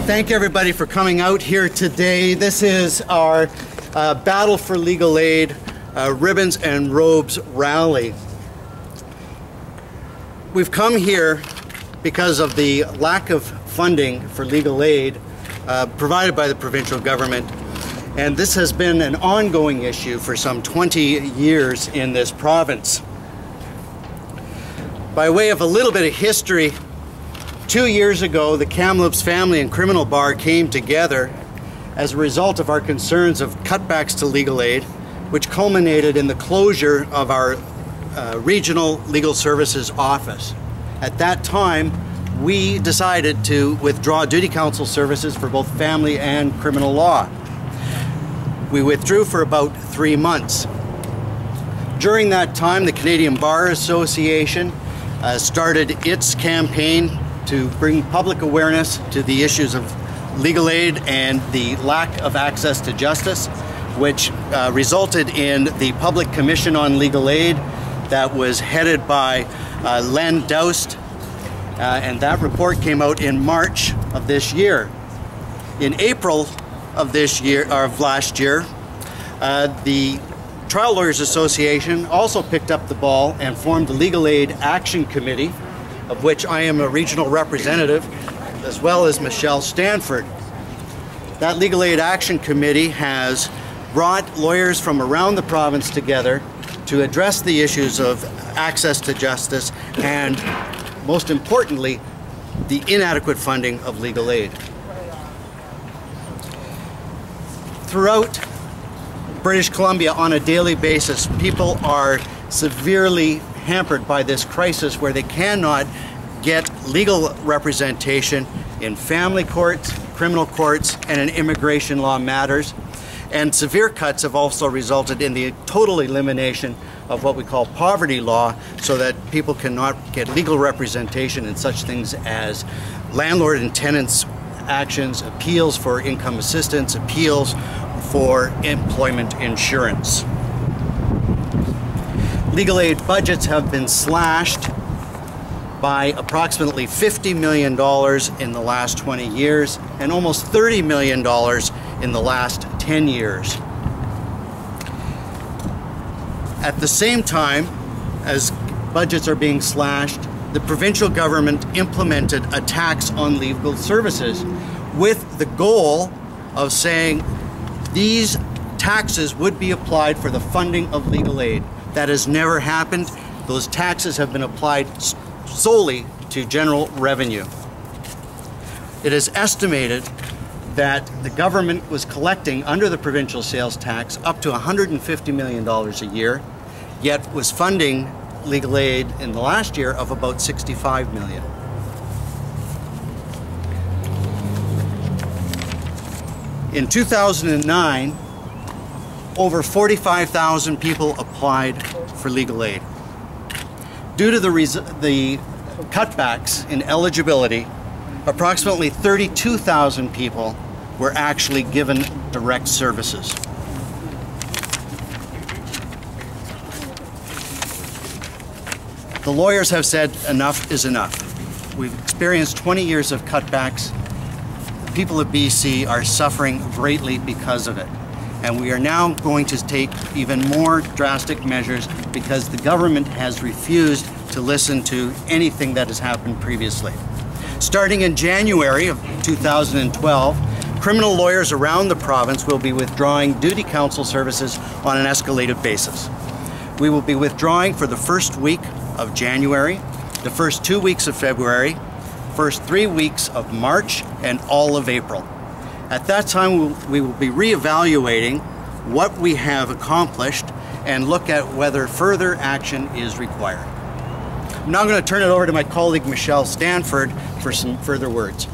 Thank everybody for coming out here today. This is our Battle for Legal Aid Ribbons and Robes rally. We've come here because of the lack of funding for legal aid provided by the provincial government, and this has been an ongoing issue for some 20 years in this province. By way of a little bit of history, 2 years ago, the Kamloops Family and Criminal Bar came together as a result of our concerns of cutbacks to legal aid, which culminated in the closure of our regional legal services office. At that time, we decided to withdraw duty counsel services for both family and criminal law. We withdrew for about 3 months. During that time, the Canadian Bar Association started its campaign to bring public awareness to the issues of legal aid and the lack of access to justice, which resulted in the Public Commission on Legal Aid that was headed by Len Doust, and that report came out in March of this year. In April of this year, or of last year, the Trial Lawyers Association also picked up the ball and formed the Legal Aid Action Committee, of which I am a regional representative, as well as Michelle Stanford. That Legal Aid Action Committee has brought lawyers from around the province together to address the issues of access to justice and, most importantly, the inadequate funding of legal aid. Throughout British Columbia, on a daily basis, people are severely hampered by this crisis where they cannot get legal representation in family courts, criminal courts, and in immigration law matters. And severe cuts have also resulted in the total elimination of what we call poverty law, so that people cannot get legal representation in such things as landlord and tenants actions, appeals for income assistance, appeals for employment insurance. Legal aid budgets have been slashed by approximately $50 million in the last 20 years and almost $30 million in the last 10 years. At the same time as budgets are being slashed, the provincial government implemented a tax on legal services with the goal of saying these taxes would be applied for the funding of legal aid. That has never happened. Those taxes have been applied solely to general revenue. It is estimated that the government was collecting under the provincial sales tax up to $150 million a year, yet was funding legal aid in the last year of about $65 million. In 2009, over 45,000 people applied for legal aid. Due to the cutbacks in eligibility, approximately 32,000 people were actually given direct services. The lawyers have said enough is enough. We've experienced 20 years of cutbacks. The people of BC are suffering greatly because of it. And we are now going to take even more drastic measures because the government has refused to listen to anything that has happened previously. Starting in January of 2012, criminal lawyers around the province will be withdrawing duty counsel services on an escalated basis. We will be withdrawing for the first week of January, the first 2 weeks of February, first 3 weeks of March, and all of April. At that time, we will be reevaluating what we have accomplished and look at whether further action is required. I'm now going to turn it over to my colleague Michelle Stanford for some further words.